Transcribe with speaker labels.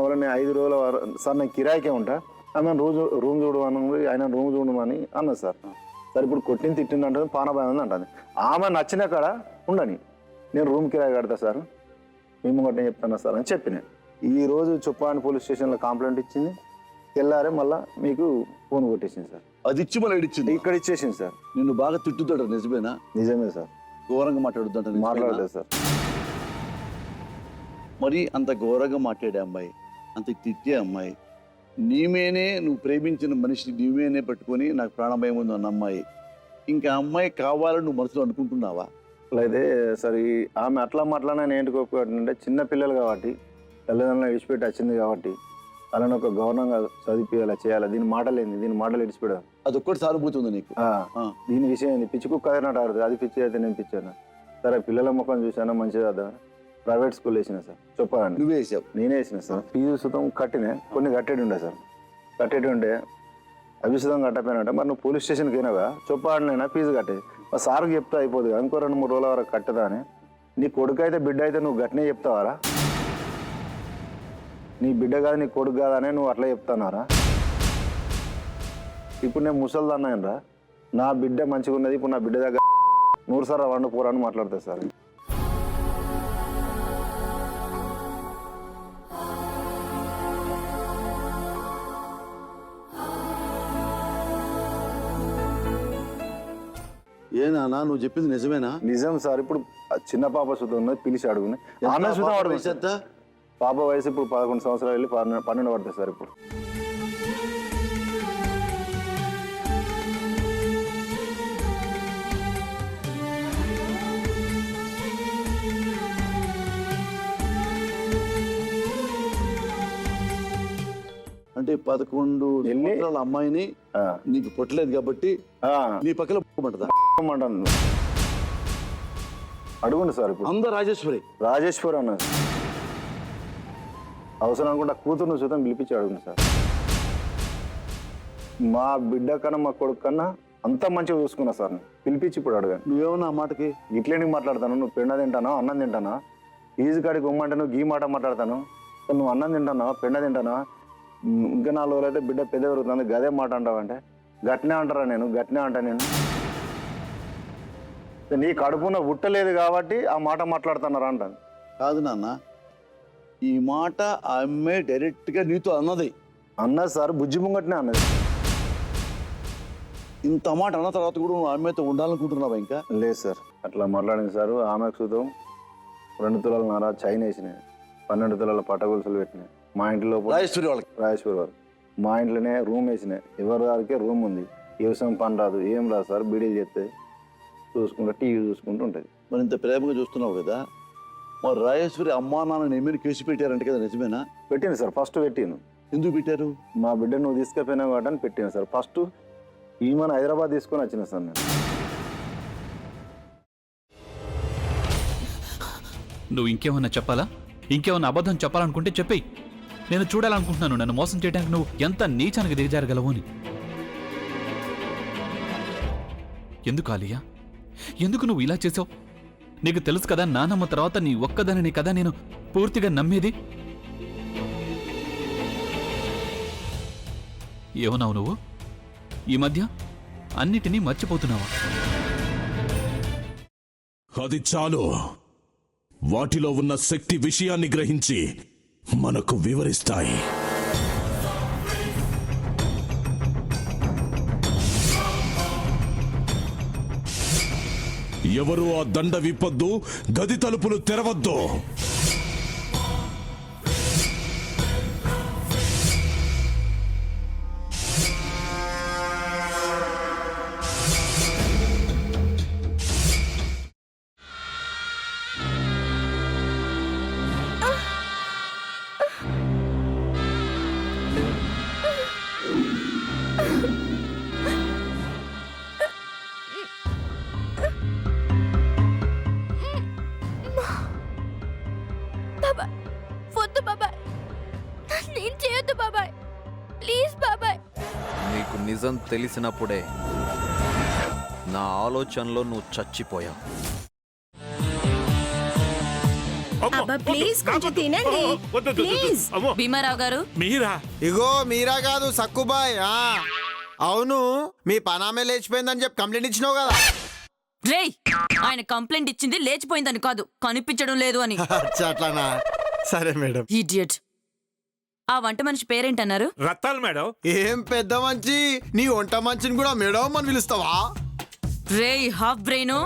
Speaker 1: నేను 5 రోజుల సార్ నేను కిరాయికే ఉంటా, ఆమె రోజు రూమ్ చూడమని ఆయన రూమ్ చూడమని అన్నది సార్. సరే ఇప్పుడు కొట్టింది తిట్టింది అంటే పానభయం ఉంది అంటుంది. ఆమె నచ్చిన కాడ ఉండని, నేను రూమ్ కిరాయి కడతా సార్, మేము కూడా నేను చెప్తాను సార్ అని చెప్పిన. ఈరోజు చొప్పాని పోలీస్ స్టేషన్లో కంప్లైంట్ ఇచ్చింది, తెల్లారే మళ్ళీ మీకు ఫోన్ కొట్టేసింది సార్.
Speaker 2: అది ఇచ్చి మళ్ళీ ఇచ్చింది,
Speaker 1: ఇక్కడ ఇచ్చేసింది సార్.
Speaker 2: నిన్ను బాగా తిట్టుతాడు, నిజమేనా?
Speaker 1: నిజమే సార్.
Speaker 2: ఘోరంగా మాట్లాడుతుంట?
Speaker 1: మాట్లాడలేదు సార్.
Speaker 2: మరి అంత ఘోరంగా మాట్లాడే అమ్మాయి, అంత తిట్టే అమ్మాయి, నీమేనే నువ్వు ప్రేమించిన మనిషి నీవేనే పట్టుకొని నాకు ప్రాణభయం ఉంది అన్న అమ్మాయి, ఇంకా అమ్మాయి కావాలని నువ్వు మనసులో అనుకుంటున్నావా?
Speaker 1: అయితే సరే ఆమె అట్లా మాట్లాడినా ఏంటికోకంటే చిన్న పిల్లలు కాబట్టి తల్లిదండ్రులను విడిచిపెట్టి వచ్చింది కాబట్టి అలానే ఒక గౌరవంగా చదివియాలా చేయాలా, దీని మాటలేంది, దీని మాటలు విడిచిపెడదాం,
Speaker 2: అదొక్కటి సానుభూతి ఉంది నీకు.
Speaker 1: దీని విషయం ఏంది, పిచ్చి కుక్క అయినట్టు ఆడుతుంది, అది పిచ్చి అయితే నేను పిచ్చాను. సరే పిల్లల ముఖం చూసాను మంచిది కదా, ప్రైవేట్ స్కూల్ వేసిన సార్. చెప్పండి.
Speaker 2: నువ్వే వేసావు?
Speaker 1: నేనే వేసిన సార్. ఫీజు సుతం కట్టినే, కొన్ని కట్టేటి ఉండే సార్. కట్టేటి ఉండే అవి సుతం కట్టపోయినట్టే, మరి నువ్వు పోలీస్ స్టేషన్కి అయినావా చెప్పాడినైనా ఫీజు కట్టేది, మా సార్కి చెప్తే అయిపోదు కదా, ఇంకో 2-3 రోజుల వరకు కట్టదా అని. నీ కొడుకు అయితే బిడ్డ అయితే నువ్వు గట్టినే చెప్తావారా? నీ బిడ్డ కాదు నీ కొడుకు కాదనే నువ్వు అట్లా చెప్తానారా? ఇప్పుడు నేను ముసలిదన్నాను రా, నా బిడ్డ మంచిగా ఉన్నది, ఇప్పుడు నా బిడ్డ దగ్గర 100 సార్లు వండు పోరాని మాట్లాడతా సార్.
Speaker 2: ఏనా నువ్వు చెప్పింది నిజమేనా?
Speaker 1: నిజం సార్. ఇప్పుడు చిన్న పాప సుధా ఉన్నది, పిలిచి అడుగునే ఆమె సుధా అడుగు. పాప వయసు ఇప్పుడు 11 సంవత్సరాలు వెళ్ళి 12 పడుతుంది సార్. ఇప్పుడు
Speaker 2: అంటే 11 సంవత్సరాల అమ్మాయిని నీకు పుట్టలేదు కాబట్టి నీ పక్కన
Speaker 1: అంటాను. అడుగుండి సార్. ఇప్పుడు
Speaker 2: అందరూ
Speaker 1: రాజేశ్వరి అన్నారు. అవసరం అనుకుంటా కూతురును చూద్దాం పిలిపించి అడుగుంది సార్. మా బిడ్డ కన్నా మా కొడుకు కన్నా అంత మంచిగా చూసుకున్నా సార్. పిలిపించి ఇప్పుడు అడగాను.
Speaker 2: నువ్వేమన్నా ఆ మాటకి
Speaker 1: ఇట్లేందుకు మాట్లాడతాను? నువ్వు పెండ తింటానా అన్నం తింటానా? ఈజు కాడికి ఉమ్మంటే నువ్వు గీ మాట మాట్లాడతాను. నువ్వు అన్నం తింటానా పెండ తింటానా? ఇంకా 4 రోజులు అయితే బిడ్డ పెద్ద పెరుగుతుంది, గదే మాట అంటావంటే గట్నే అంటారా? నేను గట్నే అంటా. నేను నీ కడుపున ఉట్టలేదు కాబట్టి ఆ మాట మాట్లాడుతున్నారా అంటాను.
Speaker 2: కాదు నాన్న, ఈ మాట ఆ అమ్మాయి డైరెక్ట్ గా నీతో అన్నది
Speaker 1: సార్. బుజ్జి ముంగట్నే అన్నది.
Speaker 2: ఇంత మాట అన్న తర్వాత కూడా నువ్వు అమ్మాయితో ఉండాలనుకుంటున్నావా? ఇంకా
Speaker 1: లేదు సార్, అట్లా మాట్లాడింది సార్. ఆమెకు సుతం 2 తులాల నారా చైన్ వేసినాయి, 12 తులాల పట్టగొలుసులు పెట్టినాయి. మా ఇంట్లో రాజేశ్వరి వాళ్ళు మా ఇంట్లోనే రూమ్ వేసినాయి. ఎవరి దానికే రూమ్ ఉంది. వ్యవసాయం పని రాదు, ఏం రాదు సార్. బీడీలు చేస్తే చూసుకుంటా టీవీ చూసుకుంటూ ఉంటుంది.
Speaker 2: మరి ఇంత ప్రేమగా చూస్తున్నావు కదా, మరి రాజేశ్వరి అమ్మా నాన్న నీ మీద కేసు పెట్టారంట కదా, నిజమేనా?
Speaker 1: పెట్టింది సార్. ఫస్ట్ పెట్టిను.
Speaker 2: ఎందుకు పెట్టారు?
Speaker 1: మా బిడ్డ నువ్వు తీసుకుపోయినావు కాబట్టి అని పెట్టాను సార్. ఫస్ట్ ఈమెను హైదరాబాద్ తీసుకొని వచ్చిన సార్ నేను.
Speaker 3: నువ్వు ఇంకేమన్నా చెప్పాలా? ఇంకేమన్నా అబద్ధం చెప్పాలనుకుంటే చెప్పేయి. నేను చూడాలనుకుంటున్నాను నన్ను మోసం చేయడానికి నువ్వు ఎంత నీచానికి దిగజారగలవు అని. ఎందుకు ఆలియా, ఎందుకు నువ్వు ఇలా చేసావు? నీకు తెలుసు కదా నానమ్మ తర్వాత నీ ఒక్కదానిని కదా నేను పూర్తిగా నమ్మేది. ఏమన్నావు నువ్వు? ఈ మధ్య అన్నిటినీ మర్చిపోతున్నావా?
Speaker 4: అది చాలు. వాటిలో ఉన్న శక్తి విషయాన్ని గ్రహించి మనకు వివరిస్తాయి. ఎవరు ఆ దండ విప్పొద్దు, గది తలుపులు తెరవద్దు.
Speaker 5: నీకు నిజం తెలిసినప్పుడే నా ఆలోచనలో నువ్వు చచ్చిపోయావు.
Speaker 6: అబ్బా ప్లీజ్ కొంచెం తినండి ప్లీజ్.
Speaker 7: భీమారావు గారు
Speaker 4: మీరా?
Speaker 8: ఇగో మీరా కాదు సక్కుబాయ్. అవును, మీ పనామే లేచిపోయిందని చెప్పి కంప్లైంట్ ఇచ్చినావు కదా.
Speaker 7: రేయ్, ఆయన కంప్లైంట్ ఇచ్చింది లేచిపోయిందని కాదు, కనిపించడం లేదు అని.
Speaker 8: అట్లానా? సరే మేడం.
Speaker 7: ఇడియట్. ఆ వంట మనిషి పేరేంటన్నారు?
Speaker 4: రత్తాలు మేడం.
Speaker 8: ఏం పెద్ద మంచి, నీ వంట మంచిని కూడా మేడం అని పిలుస్తావా?
Speaker 7: రేయ్ హాఫ్ బ్రెయిన్,